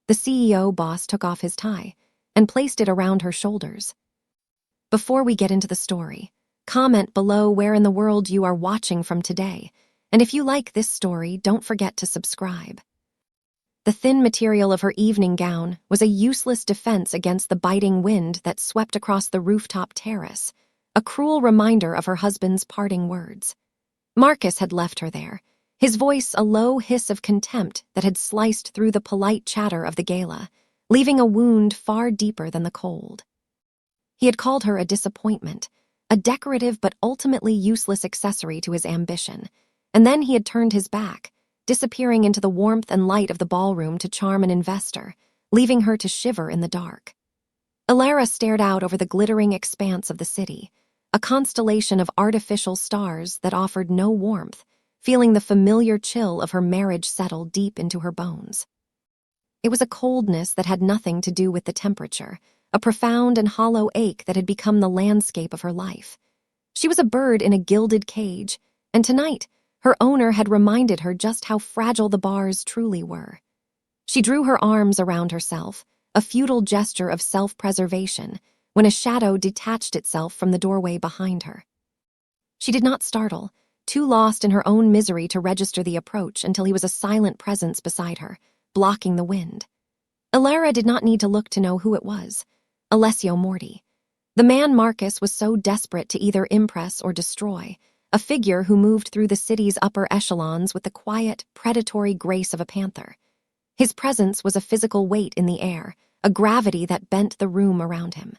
The CEO boss took off his tie and placed it around her shoulders. Before we get into the story, comment below where in the world you are watching from today, and if you like this story, don't forget to subscribe. The thin material of her evening gown was a useless defense against the biting wind that swept across the rooftop terrace, a cruel reminder of her husband's parting words. Marcus had left her there, his voice a low hiss of contempt that had sliced through the polite chatter of the gala, leaving a wound far deeper than the cold. He had called her a disappointment, a decorative but ultimately useless accessory to his ambition, and then he had turned his back, disappearing into the warmth and light of the ballroom to charm an investor, leaving her to shiver in the dark. Alara stared out over the glittering expanse of the city, a constellation of artificial stars that offered no warmth, feeling the familiar chill of her marriage settle deep into her bones. It was a coldness that had nothing to do with the temperature, a profound and hollow ache that had become the landscape of her life. She was a bird in a gilded cage, and tonight, her owner had reminded her just how fragile the bars truly were. She drew her arms around herself, a futile gesture of self-preservation, when a shadow detached itself from the doorway behind her. She did not startle, too lost in her own misery to register the approach until he was a silent presence beside her, blocking the wind. Alara did not need to look to know who it was. Alessio Morti. The man Marcus was so desperate to either impress or destroy, a figure who moved through the city's upper echelons with the quiet, predatory grace of a panther. His presence was a physical weight in the air, a gravity that bent the room around him.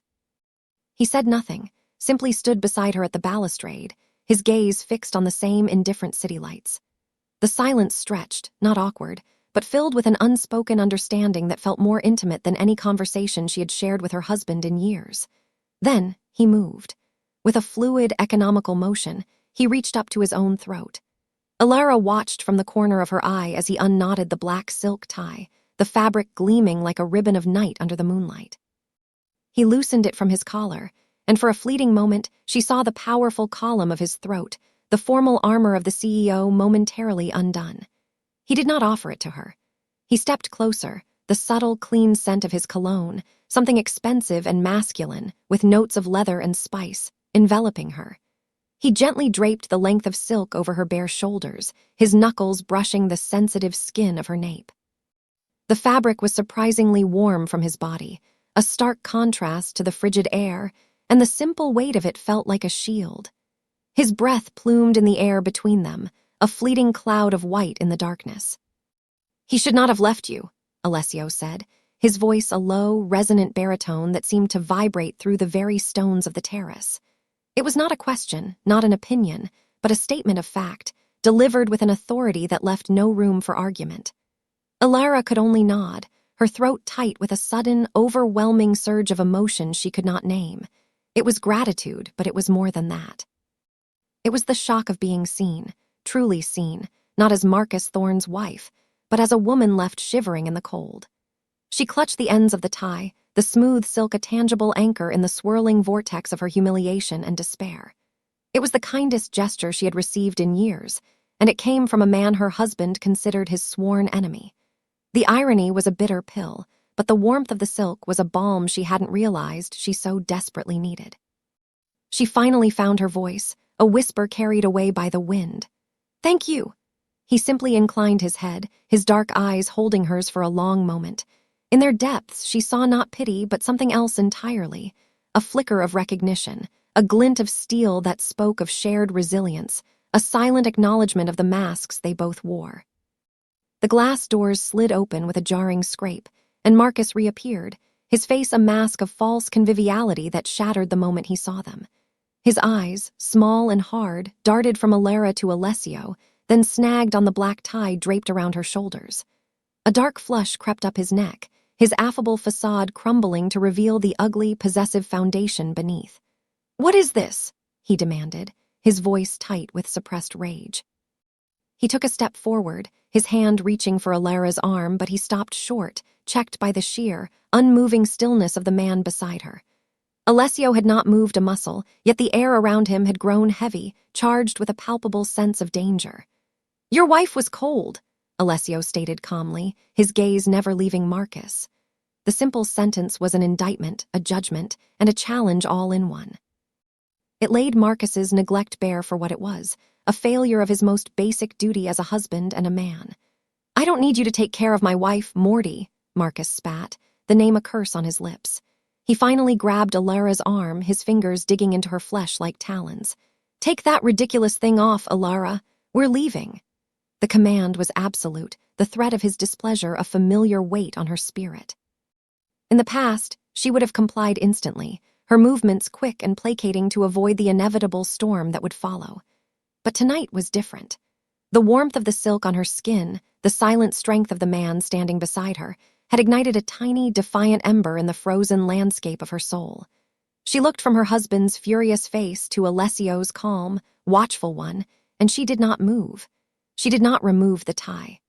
He said nothing, simply stood beside her at the balustrade, his gaze fixed on the same indifferent city lights. The silence stretched, not awkward, but filled with an unspoken understanding that felt more intimate than any conversation she had shared with her husband in years. Then he moved. With a fluid, economical motion, he reached up to his own throat. Alara watched from the corner of her eye as he unknotted the black silk tie, the fabric gleaming like a ribbon of night under the moonlight. He loosened it from his collar, and for a fleeting moment she saw the powerful column of his throat, the formal armor of the CEO momentarily undone. He did not offer it to her. He stepped closer, the subtle, clean scent of his cologne, something expensive and masculine, with notes of leather and spice, enveloping her. He gently draped the length of silk over her bare shoulders, his knuckles brushing the sensitive skin of her nape. The fabric was surprisingly warm from his body, a stark contrast to the frigid air, and the simple weight of it felt like a shield. His breath plumed in the air between them, a fleeting cloud of white in the darkness. "He should not have left you," Alessio said, his voice a low, resonant baritone that seemed to vibrate through the very stones of the terrace. It was not a question, not an opinion, but a statement of fact, delivered with an authority that left no room for argument. Alara could only nod, her throat tight with a sudden, overwhelming surge of emotion she could not name. It was gratitude, but it was more than that. It was the shock of being seen, truly seen, not as Marcus Thorne's wife, but as a woman left shivering in the cold. She clutched the ends of the tie, the smooth silk a tangible anchor in the swirling vortex of her humiliation and despair. It was the kindest gesture she had received in years, and it came from a man her husband considered his sworn enemy. The irony was a bitter pill, but the warmth of the silk was a balm she hadn't realized she so desperately needed. She finally found her voice, a whisper carried away by the wind. "Thank you." He simply inclined his head, his dark eyes holding hers for a long moment. In their depths, she saw not pity, but something else entirely, a flicker of recognition, a glint of steel that spoke of shared resilience, a silent acknowledgement of the masks they both wore. The glass doors slid open with a jarring scrape, and Marcus reappeared, his face a mask of false conviviality that shattered the moment he saw them. His eyes, small and hard, darted from Alara to Alessio, then snagged on the black tie draped around her shoulders. A dark flush crept up his neck, his affable facade crumbling to reveal the ugly, possessive foundation beneath. "What is this?" he demanded, his voice tight with suppressed rage. He took a step forward, his hand reaching for Alara's arm, but he stopped short, checked by the sheer, unmoving stillness of the man beside her. Alessio had not moved a muscle, yet the air around him had grown heavy, charged with a palpable sense of danger. "Your wife was cold," Alessio stated calmly, his gaze never leaving Marcus. The simple sentence was an indictment, a judgment, and a challenge all in one. It laid Marcus's neglect bare for what it was, a failure of his most basic duty as a husband and a man. "I don't need you to take care of my wife, Morty," Marcus spat, the name a curse on his lips. He finally grabbed Alara's arm, his fingers digging into her flesh like talons. "Take that ridiculous thing off, Alara. We're leaving." The command was absolute, the threat of his displeasure a familiar weight on her spirit. In the past, she would have complied instantly, her movements quick and placating to avoid the inevitable storm that would follow. But tonight was different. The warmth of the silk on her skin, the silent strength of the man standing beside her, had ignited a tiny, defiant ember in the frozen landscape of her soul. She looked from her husband's furious face to Alessio's calm, watchful one, and she did not move. She did not remove the tie.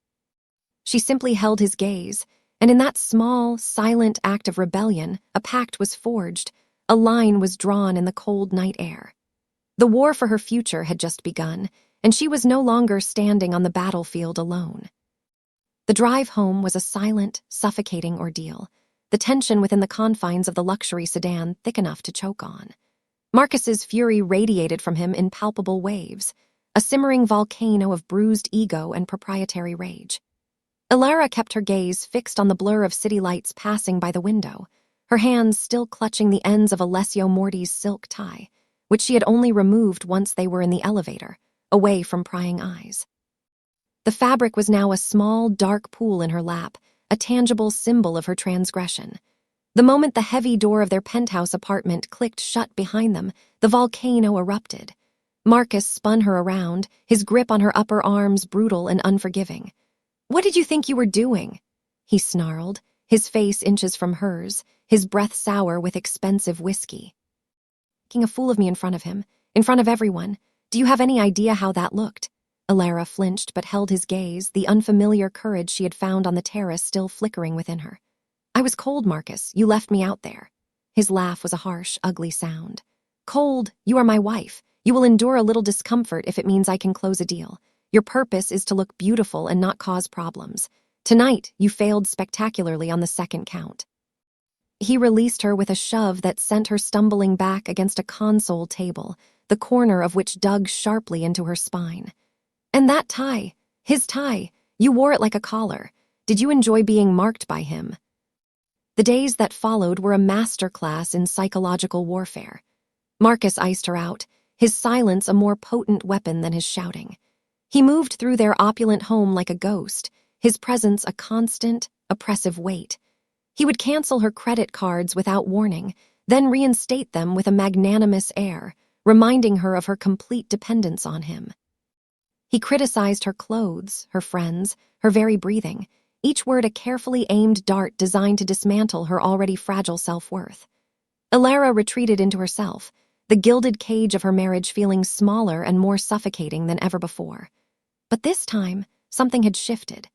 She simply held his gaze, and in that small, silent act of rebellion, a pact was forged, a line was drawn in the cold night air. The war for her future had just begun, and she was no longer standing on the battlefield alone. The drive home was a silent, suffocating ordeal, the tension within the confines of the luxury sedan thick enough to choke on. Marcus's fury radiated from him in palpable waves, a simmering volcano of bruised ego and proprietary rage. Alara kept her gaze fixed on the blur of city lights passing by the window, her hands still clutching the ends of Alessio Morty's silk tie, which she had only removed once they were in the elevator, away from prying eyes. The fabric was now a small, dark pool in her lap, a tangible symbol of her transgression. The moment the heavy door of their penthouse apartment clicked shut behind them, the volcano erupted. Marcus spun her around, his grip on her upper arms brutal and unforgiving. "What did you think you were doing?" he snarled, his face inches from hers, his breath sour with expensive whiskey. "Making a fool of me in front of him, in front of everyone. Do you have any idea how that looked?" Alara flinched but held his gaze, the unfamiliar courage she had found on the terrace still flickering within her. "I was cold, Marcus. You left me out there." His laugh was a harsh, ugly sound. "Cold, you are my wife. You will endure a little discomfort if it means I can close a deal. Your purpose is to look beautiful and not cause problems. Tonight, you failed spectacularly on the second count." He released her with a shove that sent her stumbling back against a console table, the corner of which dug sharply into her spine. "And that tie, his tie, you wore it like a collar. Did you enjoy being marked by him?" The days that followed were a masterclass in psychological warfare. Marcus iced her out, his silence a more potent weapon than his shouting. He moved through their opulent home like a ghost, his presence a constant, oppressive weight. He would cancel her credit cards without warning, then reinstate them with a magnanimous air, reminding her of her complete dependence on him. He criticized her clothes, her friends, her very breathing, each word a carefully aimed dart designed to dismantle her already fragile self-worth. Alara retreated into herself, the gilded cage of her marriage feeling smaller and more suffocating than ever before. But this time, something had shifted.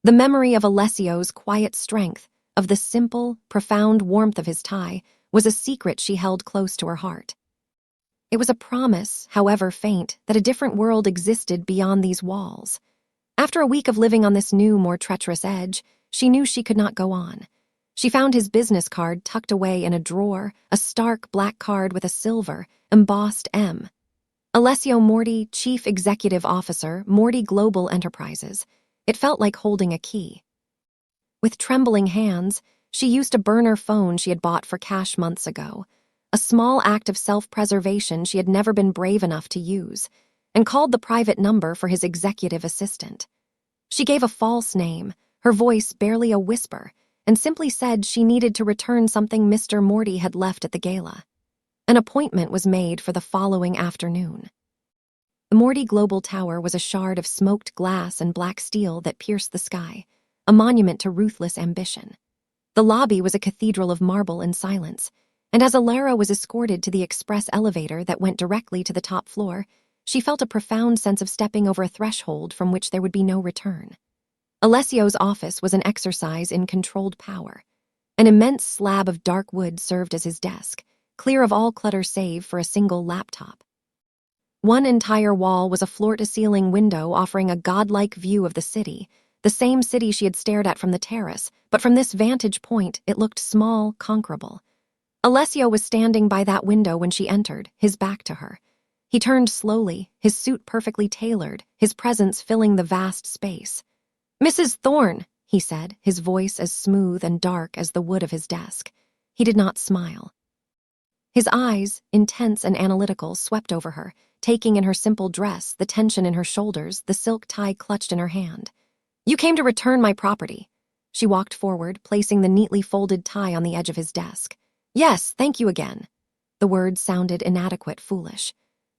The memory of Alessio's quiet strength, of the simple, profound warmth of his tie, was a secret she held close to her heart. It was a promise, however faint, that a different world existed beyond these walls. After a week of living on this new, more treacherous edge, she knew she could not go on. She found his business card tucked away in a drawer, a stark black card with a silver, embossed M. Alessio Morty, Chief Executive Officer, Morty Global Enterprises. It felt like holding a key. With trembling hands, she used a burner phone she had bought for cash months ago, a small act of self-preservation she had never been brave enough to use, and called the private number for his executive assistant. She gave a false name, her voice barely a whisper, and simply said she needed to return something Mr. Morty had left at the gala. An appointment was made for the following afternoon. The Morty Global Tower was a shard of smoked glass and black steel that pierced the sky, a monument to ruthless ambition. The lobby was a cathedral of marble and silence, and as Alara was escorted to the express elevator that went directly to the top floor, she felt a profound sense of stepping over a threshold from which there would be no return. Alessio's office was an exercise in controlled power. An immense slab of dark wood served as his desk, clear of all clutter save for a single laptop. One entire wall was a floor-to-ceiling window offering a godlike view of the city, the same city she had stared at from the terrace, but from this vantage point it looked small, conquerable. Alessio was standing by that window when she entered, his back to her. He turned slowly, his suit perfectly tailored, his presence filling the vast space. "Mrs. Thorne," he said, his voice as smooth and dark as the wood of his desk. He did not smile. His eyes, intense and analytical, swept over her, taking in her simple dress, the tension in her shoulders, the silk tie clutched in her hand. "You came to return my property." She walked forward, placing the neatly folded tie on the edge of his desk. "Yes, thank you again." The words sounded inadequate, foolish.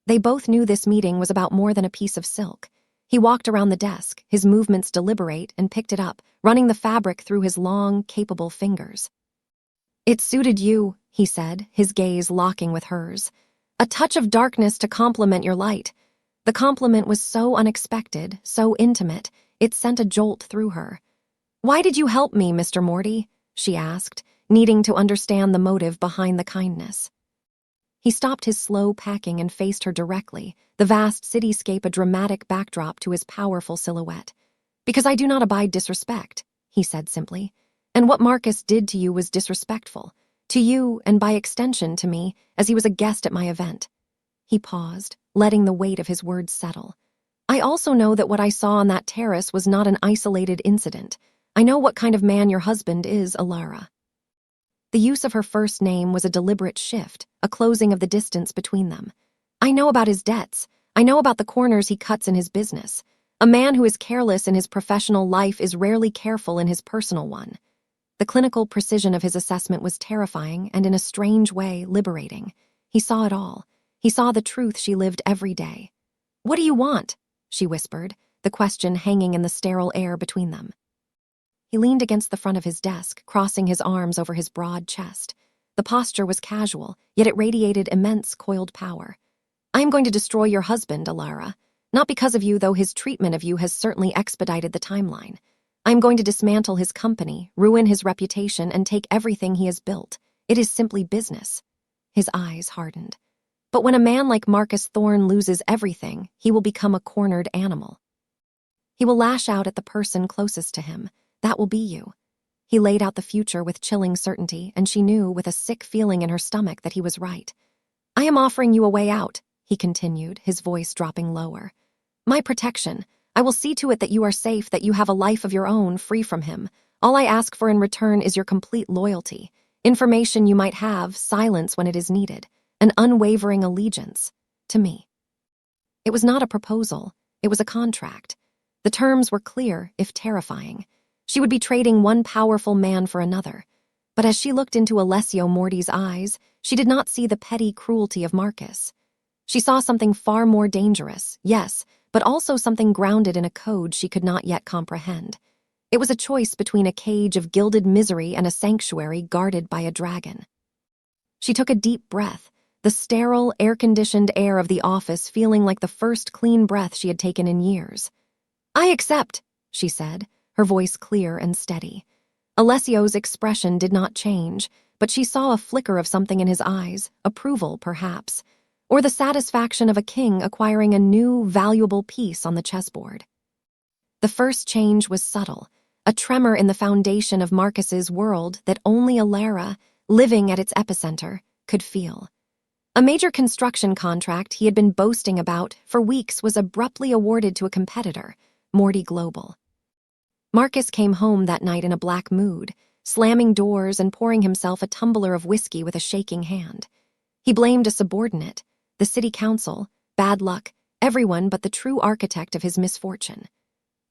They both knew this meeting was about more than a piece of silk. He walked around the desk, his movements deliberate, and picked it up, running the fabric through his long, capable fingers. "It suited you," he said, his gaze locking with hers. "A touch of darkness to complement your light." The compliment was so unexpected, so intimate, it sent a jolt through her. "Why did you help me, Mr. Morty?" she asked, needing to understand the motive behind the kindness. He stopped his slow packing and faced her directly, the vast cityscape a dramatic backdrop to his powerful silhouette. "Because I do not abide disrespect," he said simply. "And what Marcus did to you was disrespectful. To you, and by extension to me, as he was a guest at my event." He paused, letting the weight of his words settle. "I also know that what I saw on that terrace was not an isolated incident. I know what kind of man your husband is, Alara." The use of her first name was a deliberate shift, a closing of the distance between them. "I know about his debts. I know about the corners he cuts in his business. A man who is careless in his professional life is rarely careful in his personal one." The clinical precision of his assessment was terrifying and, in a strange way, liberating. He saw it all. He saw the truth she lived every day. "What do you want?" she whispered, the question hanging in the sterile air between them. He leaned against the front of his desk, crossing his arms over his broad chest. The posture was casual, yet it radiated immense coiled power. "I am going to destroy your husband, Alara. Not because of you, though his treatment of you has certainly expedited the timeline. I am going to dismantle his company, ruin his reputation, and take everything he has built. It is simply business." His eyes hardened. "But when a man like Marcus Thorne loses everything, he will become a cornered animal. He will lash out at the person closest to him. That will be you." He laid out the future with chilling certainty, and she knew, with a sick feeling in her stomach, that he was right. "I am offering you a way out," he continued, his voice dropping lower. "My protection. I will see to it that you are safe, that you have a life of your own, free from him. All I ask for in return is your complete loyalty. Information you might have, silence when it is needed. An unwavering allegiance. To me." It was not a proposal. It was a contract. The terms were clear, if terrifying. She would be trading one powerful man for another. But as she looked into Alessio Morty's eyes, she did not see the petty cruelty of Marcus. She saw something far more dangerous, yes, but also something grounded in a code she could not yet comprehend. It was a choice between a cage of gilded misery and a sanctuary guarded by a dragon. She took a deep breath, the sterile, air-conditioned air of the office feeling like the first clean breath she had taken in years. "I accept," she said, her voice clear and steady. Alessio's expression did not change, but she saw a flicker of something in his eyes, approval, perhaps, or the satisfaction of a king acquiring a new, valuable piece on the chessboard. The first change was subtle, a tremor in the foundation of Marcus's world that only Alara, living at its epicenter, could feel. A major construction contract he had been boasting about for weeks was abruptly awarded to a competitor, Morty Global. Marcus came home that night in a black mood, slamming doors and pouring himself a tumbler of whiskey with a shaking hand. He blamed a subordinate, the city council, bad luck, everyone but the true architect of his misfortune.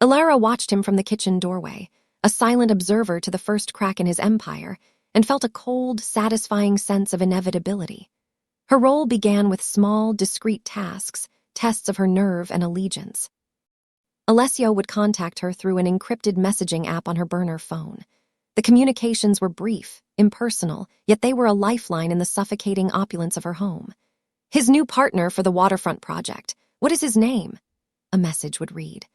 Alara watched him from the kitchen doorway, a silent observer to the first crack in his empire, and felt a cold, satisfying sense of inevitability. Her role began with small, discreet tasks, tests of her nerve and allegiance. Alessio would contact her through an encrypted messaging app on her burner phone. The communications were brief, impersonal, yet they were a lifeline in the suffocating opulence of her home. "His new partner for the waterfront project. What is his name?" a message would read.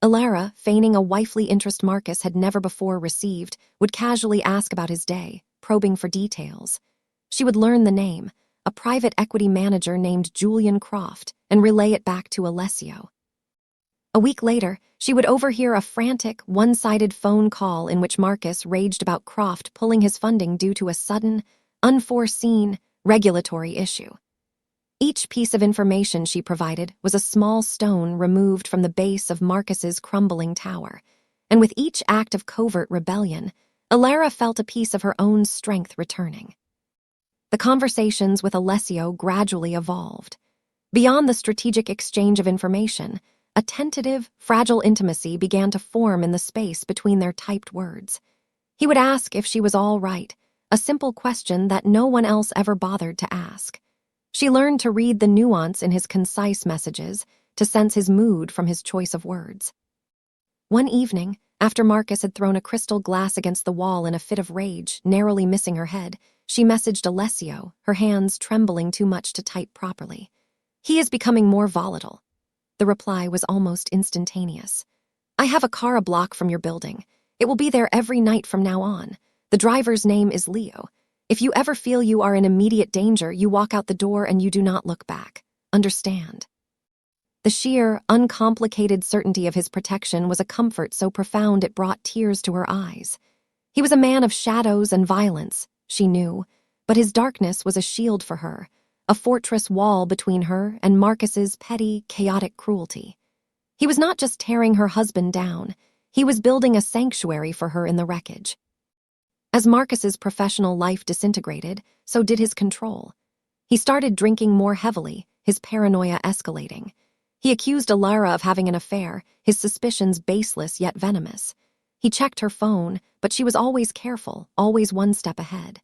Alara, feigning a wifely interest Marcus had never before received, would casually ask about his day, probing for details. She would learn the name, a private equity manager named Julian Croft, and relay it back to Alessio. A week later, she would overhear a frantic, one-sided phone call in which Marcus raged about Croft pulling his funding due to a sudden, unforeseen regulatory issue. Each piece of information she provided was a small stone removed from the base of Marcus's crumbling tower, and with each act of covert rebellion, Alara felt a piece of her own strength returning. The conversations with Alessio gradually evolved. Beyond the strategic exchange of information, a tentative, fragile intimacy began to form in the space between their typed words. He would ask if she was all right, a simple question that no one else ever bothered to ask. She learned to read the nuance in his concise messages, to sense his mood from his choice of words. One evening, after Marcus had thrown a crystal glass against the wall in a fit of rage, narrowly missing her head, she messaged Alessio, her hands trembling too much to type properly. "He is becoming more volatile." The reply was almost instantaneous. "I have a car a block from your building. It will be there every night from now on. The driver's name is Leo. If you ever feel you are in immediate danger, you walk out the door and you do not look back. Understand?" The sheer, uncomplicated certainty of his protection was a comfort so profound it brought tears to her eyes. He was a man of shadows and violence, she knew, but his darkness was a shield for her, a fortress wall between her and Marcus's petty, chaotic cruelty. He was not just tearing her husband down, he was building a sanctuary for her in the wreckage. As Marcus's professional life disintegrated, so did his control. He started drinking more heavily, his paranoia escalating. He accused Alara of having an affair, his suspicions baseless yet venomous. He checked her phone, but she was always careful, always one step ahead.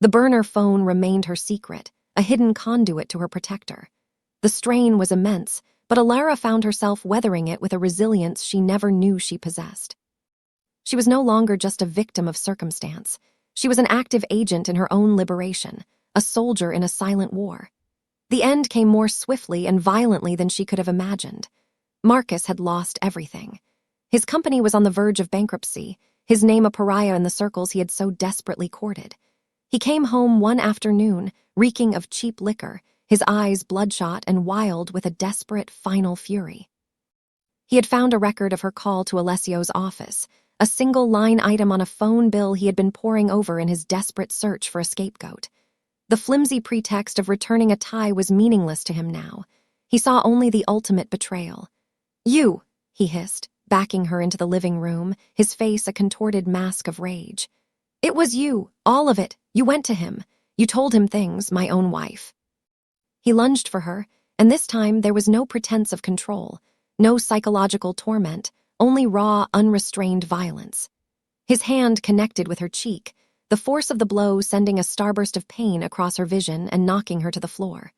The burner phone remained her secret, a hidden conduit to her protector. The strain was immense, but Alara found herself weathering it with a resilience she never knew she possessed. She was no longer just a victim of circumstance. She was an active agent in her own liberation, a soldier in a silent war. The end came more swiftly and violently than she could have imagined. Marcus had lost everything. His company was on the verge of bankruptcy, his name a pariah in the circles he had so desperately courted. He came home one afternoon, reeking of cheap liquor, his eyes bloodshot and wild with a desperate, final fury. He had found a record of her call to Alessio's office, a single line item on a phone bill he had been poring over in his desperate search for a scapegoat. The flimsy pretext of returning a tie was meaningless to him now. He saw only the ultimate betrayal. "You," he hissed, backing her into the living room, his face a contorted mask of rage. "It was you, all of it. You went to him. You told him things, my own wife." He lunged for her, and this time there was no pretense of control, no psychological torment, only raw, unrestrained violence. His hand connected with her cheek, the force of the blow sending a starburst of pain across her vision and knocking her to the floor.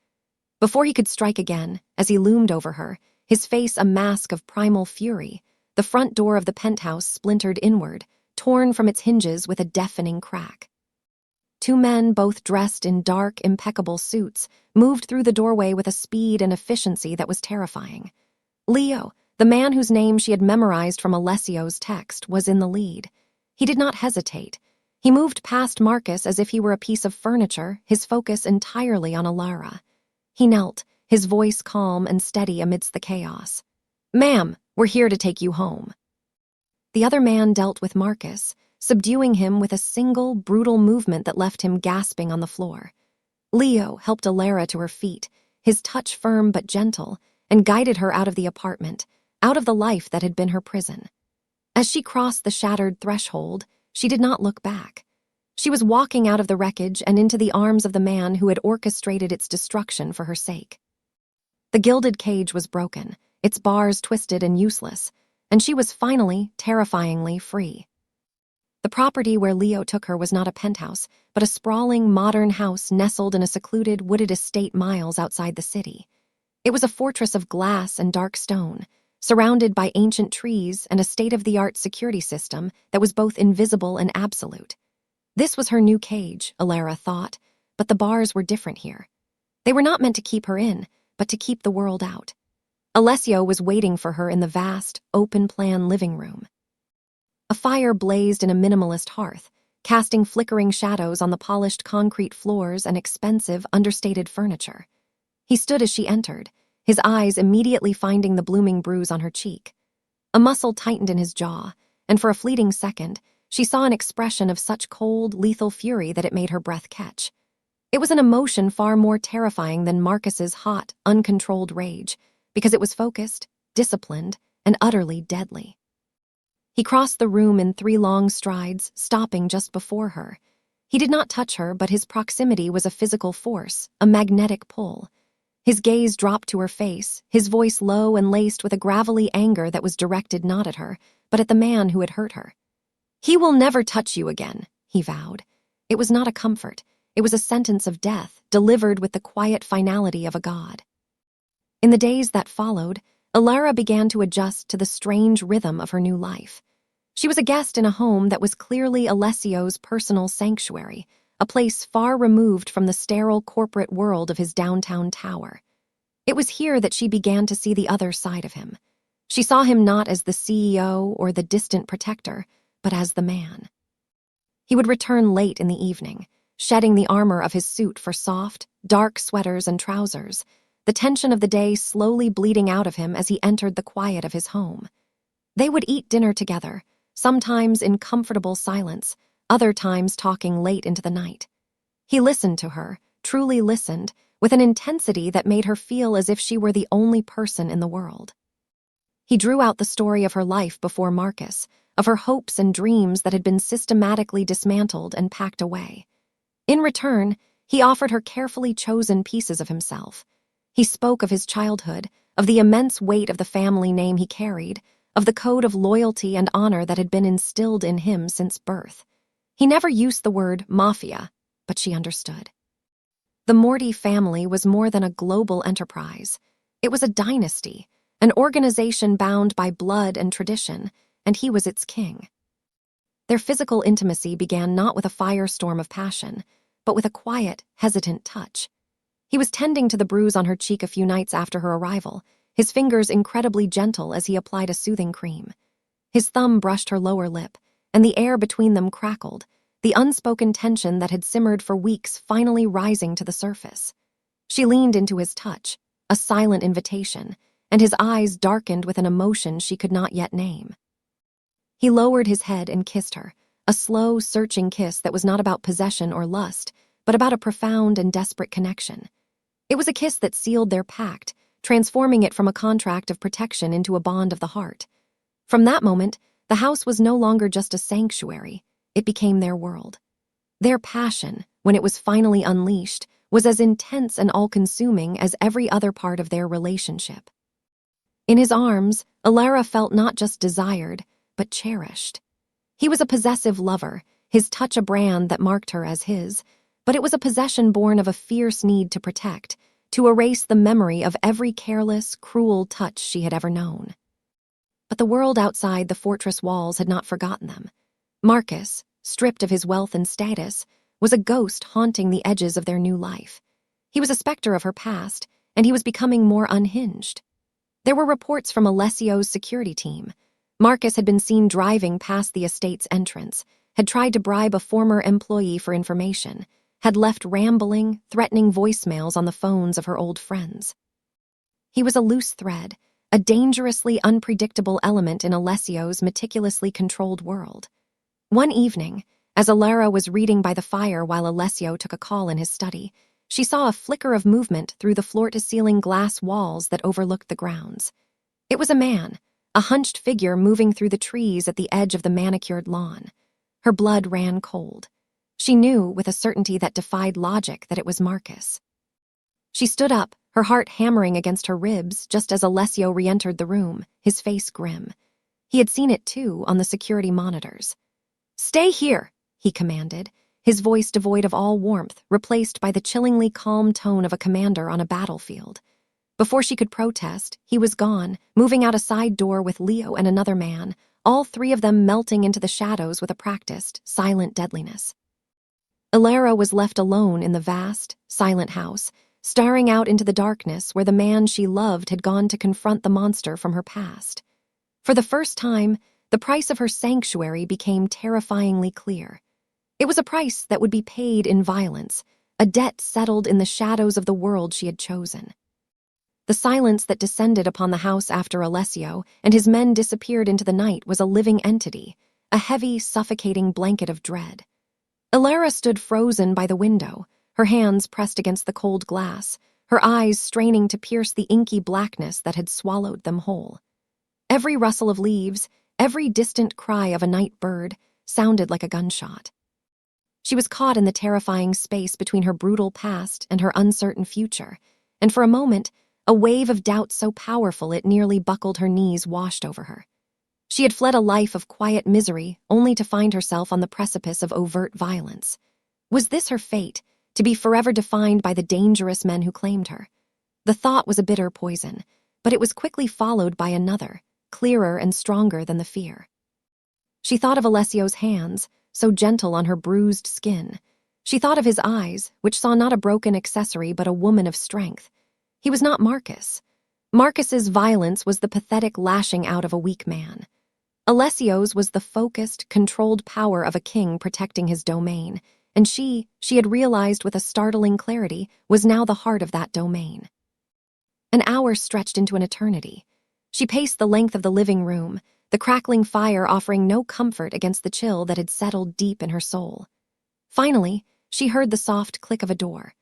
Before he could strike again, as he loomed over her, his face a mask of primal fury, the front door of the penthouse splintered inward, torn from its hinges with a deafening crack. Two men, both dressed in dark, impeccable suits, moved through the doorway with a speed and efficiency that was terrifying. Leo, the man whose name she had memorized from Alessio's text, was in the lead. He did not hesitate. He moved past Marcus as if he were a piece of furniture, his focus entirely on Alara. He knelt, his voice calm and steady amidst the chaos. "Ma'am, we're here to take you home." The other man dealt with Marcus, subduing him with a single, brutal movement that left him gasping on the floor. Leo helped Alara to her feet, his touch firm but gentle, and guided her out of the apartment, out of the life that had been her prison. As she crossed the shattered threshold, she did not look back. She was walking out of the wreckage and into the arms of the man who had orchestrated its destruction for her sake. The gilded cage was broken, its bars twisted and useless, and she was finally, terrifyingly free. The property where Leo took her was not a penthouse, but a sprawling, modern house nestled in a secluded, wooded estate miles outside the city. It was a fortress of glass and dark stone, surrounded by ancient trees and a state-of-the-art security system that was both invisible and absolute. This was her new cage, Alara thought, but the bars were different here. They were not meant to keep her in, but to keep the world out. Alessio was waiting for her in the vast, open-plan living room. A fire blazed in a minimalist hearth, casting flickering shadows on the polished concrete floors and expensive, understated furniture. He stood as she entered, his eyes immediately finding the blooming bruise on her cheek. A muscle tightened in his jaw, and for a fleeting second, she saw an expression of such cold, lethal fury that it made her breath catch. It was an emotion far more terrifying than Marcus's hot, uncontrolled rage, because it was focused, disciplined, and utterly deadly. He crossed the room in 3 long strides, stopping just before her. He did not touch her, but his proximity was a physical force, a magnetic pull. His gaze dropped to her face, his voice low and laced with a gravelly anger that was directed not at her, but at the man who had hurt her. "He will never touch you again," he vowed. It was not a comfort. It was a sentence of death, delivered with the quiet finality of a god. In the days that followed, Alara began to adjust to the strange rhythm of her new life. She was a guest in a home that was clearly Alessio's personal sanctuary, a place far removed from the sterile corporate world of his downtown tower. It was here that she began to see the other side of him. She saw him not as the CEO or the distant protector, but as the man. He would return late in the evening, shedding the armor of his suit for soft, dark sweaters and trousers, the tension of the day slowly bleeding out of him as he entered the quiet of his home. They would eat dinner together, sometimes in comfortable silence, other times talking late into the night. He listened to her, truly listened, with an intensity that made her feel as if she were the only person in the world. He drew out the story of her life before Marcus, of her hopes and dreams that had been systematically dismantled and packed away. In return, he offered her carefully chosen pieces of himself. He spoke of his childhood, of the immense weight of the family name he carried, of the code of loyalty and honor that had been instilled in him since birth. He never used the word mafia, but she understood. The Morty family was more than a global enterprise. It was a dynasty, an organization bound by blood and tradition, and he was its king. Their physical intimacy began not with a firestorm of passion, but with a quiet, hesitant touch. He was tending to the bruise on her cheek a few nights after her arrival, his fingers incredibly gentle as he applied a soothing cream. His thumb brushed her lower lip, and the air between them crackled, the unspoken tension that had simmered for weeks finally rising to the surface. She leaned into his touch, a silent invitation, and his eyes darkened with an emotion she could not yet name. He lowered his head and kissed her, a slow, searching kiss that was not about possession or lust, but about a profound and desperate connection. It was a kiss that sealed their pact, transforming it from a contract of protection into a bond of the heart. From that moment, the house was no longer just a sanctuary, it became their world. Their passion, when it was finally unleashed, was as intense and all-consuming as every other part of their relationship. In his arms, Alara felt not just desired, but cherished. He was a possessive lover, his touch a brand that marked her as his, but it was a possession born of a fierce need to protect, to erase the memory of every careless, cruel touch she had ever known. But the world outside the fortress walls had not forgotten them. Marcus, stripped of his wealth and status, was a ghost haunting the edges of their new life. He was a specter of her past, and he was becoming more unhinged. There were reports from Alessio's security team. Marcus had been seen driving past the estate's entrance, had tried to bribe a former employee for information, had left rambling, threatening voicemails on the phones of her old friends. He was a loose thread, a dangerously unpredictable element in Alessio's meticulously controlled world. One evening, as Alara was reading by the fire while Alessio took a call in his study, she saw a flicker of movement through the floor-to-ceiling glass walls that overlooked the grounds. It was a man, a hunched figure moving through the trees at the edge of the manicured lawn. Her blood ran cold. She knew, with a certainty that defied logic, that it was Marcus. She stood up, her heart hammering against her ribs just as Alessio re-entered the room, his face grim. He had seen it too, on the security monitors. "Stay here," he commanded, his voice devoid of all warmth, replaced by the chillingly calm tone of a commander on a battlefield. Before she could protest, he was gone, moving out a side door with Leo and another man, all 3 of them melting into the shadows with a practiced, silent deadliness. Alara was left alone in the vast, silent house, staring out into the darkness where the man she loved had gone to confront the monster from her past. For the first time, the price of her sanctuary became terrifyingly clear. It was a price that would be paid in violence, a debt settled in the shadows of the world she had chosen. The silence that descended upon the house after Alessio and his men disappeared into the night was a living entity, a heavy, suffocating blanket of dread. Elara stood frozen by the window, her hands pressed against the cold glass, her eyes straining to pierce the inky blackness that had swallowed them whole. Every rustle of leaves, every distant cry of a night bird, sounded like a gunshot. She was caught in the terrifying space between her brutal past and her uncertain future, and for a moment, a wave of doubt so powerful it nearly buckled her knees washed over her. She had fled a life of quiet misery only to find herself on the precipice of overt violence. Was this her fate, to be forever defined by the dangerous men who claimed her? The thought was a bitter poison, but it was quickly followed by another, clearer and stronger than the fear. She thought of Alessio's hands, so gentle on her bruised skin. She thought of his eyes, which saw not a broken accessory but a woman of strength. He was not Marcus. Marcus's violence was the pathetic lashing out of a weak man. Alessio's was the focused, controlled power of a king protecting his domain, and she had realized with a startling clarity, was now the heart of that domain. An hour stretched into an eternity. She paced the length of the living room, the crackling fire offering no comfort against the chill that had settled deep in her soul. Finally, she heard the soft click of a door.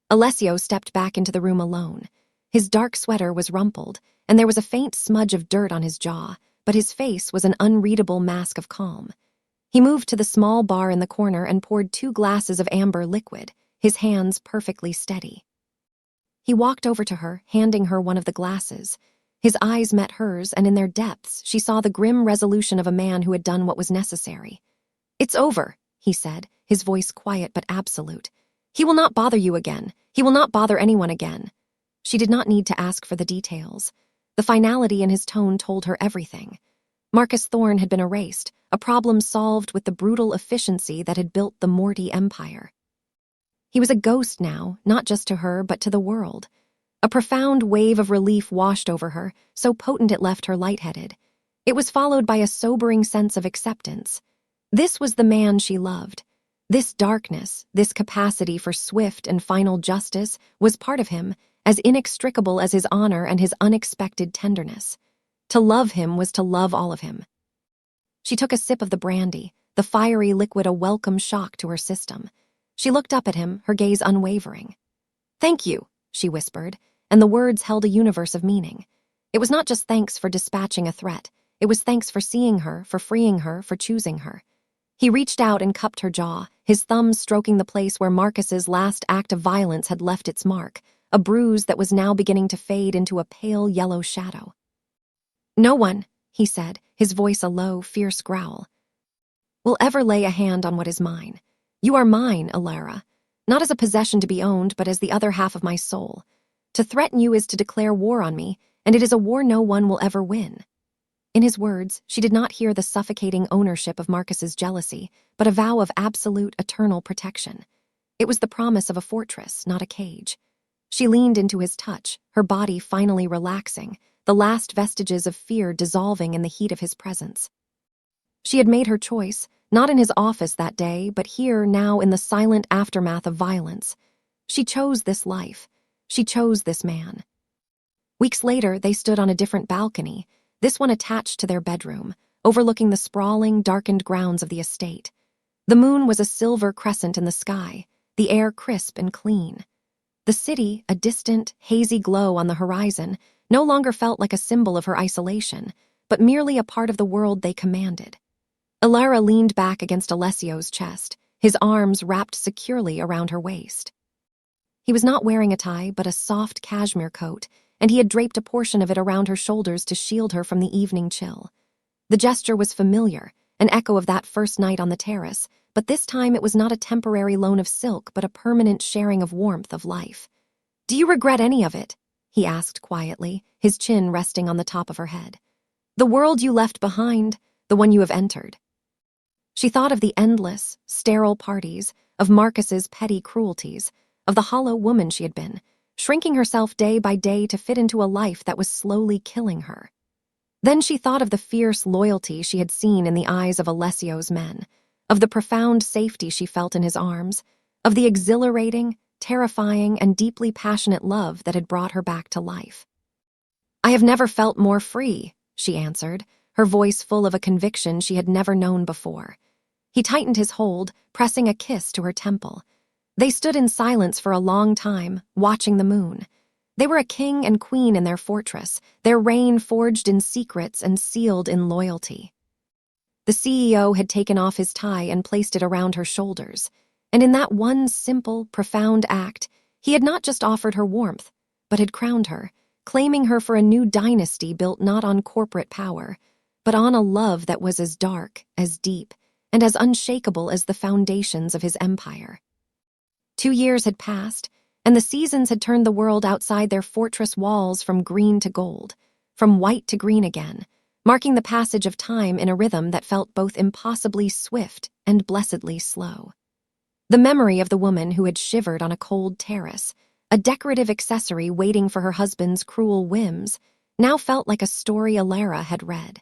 Alessio stepped back into the room alone. His dark sweater was rumpled, and there was a faint smudge of dirt on his jaw, but his face was an unreadable mask of calm. He moved to the small bar in the corner and poured 2 glasses of amber liquid, his hands perfectly steady. He walked over to her, handing her one of the glasses. His eyes met hers, and in their depths she saw the grim resolution of a man who had done what was necessary. "It's over," he said, his voice quiet but absolute. "He will not bother you again. He will not bother anyone again." She did not need to ask for the details. The finality in his tone told her everything. Marcus Thorne had been erased, a problem solved with the brutal efficiency that had built the Morty Empire. He was a ghost now, not just to her, but to the world. A profound wave of relief washed over her, so potent it left her lightheaded. It was followed by a sobering sense of acceptance. This was the man she loved. This darkness, this capacity for swift and final justice, was part of him, as inextricable as his honor and his unexpected tenderness. To love him was to love all of him. She took a sip of the brandy, the fiery liquid a welcome shock to her system. She looked up at him, her gaze unwavering. "Thank you," she whispered, and the words held a universe of meaning. It was not just thanks for dispatching a threat. It was thanks for seeing her, for freeing her, for choosing her. He reached out and cupped her jaw, his thumbs stroking the place where Marcus's last act of violence had left its mark, a bruise that was now beginning to fade into a pale yellow shadow. "No one," he said, his voice a low, fierce growl, "will ever lay a hand on what is mine. You are mine, Elara, not as a possession to be owned, but as the other half of my soul. To threaten you is to declare war on me, and it is a war no one will ever win." In his words, she did not hear the suffocating ownership of Marcus's jealousy, but a vow of absolute, eternal protection. It was the promise of a fortress, not a cage. She leaned into his touch, her body finally relaxing, the last vestiges of fear dissolving in the heat of his presence. She had made her choice, not in his office that day, but here now in the silent aftermath of violence. She chose this life. She chose this man. Weeks later, they stood on a different balcony, this one attached to their bedroom, overlooking the sprawling, darkened grounds of the estate. The moon was a silver crescent in the sky, the air crisp and clean. The city, a distant, hazy glow on the horizon, no longer felt like a symbol of her isolation, but merely a part of the world they commanded. Elara leaned back against Alessio's chest, his arms wrapped securely around her waist. He was not wearing a tie, but a soft cashmere coat, and he had draped a portion of it around her shoulders to shield her from the evening chill. The gesture was familiar, an echo of that first night on the terrace, but this time it was not a temporary loan of silk, but a permanent sharing of warmth of life. "Do you regret any of it?" he asked quietly, his chin resting on the top of her head. "The world you left behind, the one you have entered." She thought of the endless, sterile parties, of Marcus's petty cruelties, of the hollow woman she had been, shrinking herself day by day to fit into a life that was slowly killing her. Then she thought of the fierce loyalty she had seen in the eyes of Alessio's men, of the profound safety she felt in his arms, of the exhilarating, terrifying, and deeply passionate love that had brought her back to life. I have never felt more free, she answered, her voice full of a conviction she had never known before. He tightened his hold, pressing a kiss to her temple. They stood in silence for a long time, watching the moon. They were a king and queen in their fortress, their reign forged in secrets and sealed in loyalty. The CEO had taken off his tie and placed it around her shoulders, and in that one simple, profound act, he had not just offered her warmth, but had crowned her, claiming her for a new dynasty built not on corporate power, but on a love that was as dark, as deep, and as unshakable as the foundations of his empire. 2 years had passed, and the seasons had turned the world outside their fortress walls from green to gold, from white to green again, marking the passage of time in a rhythm that felt both impossibly swift and blessedly slow. The memory of the woman who had shivered on a cold terrace, a decorative accessory waiting for her husband's cruel whims, now felt like a story Alara had read.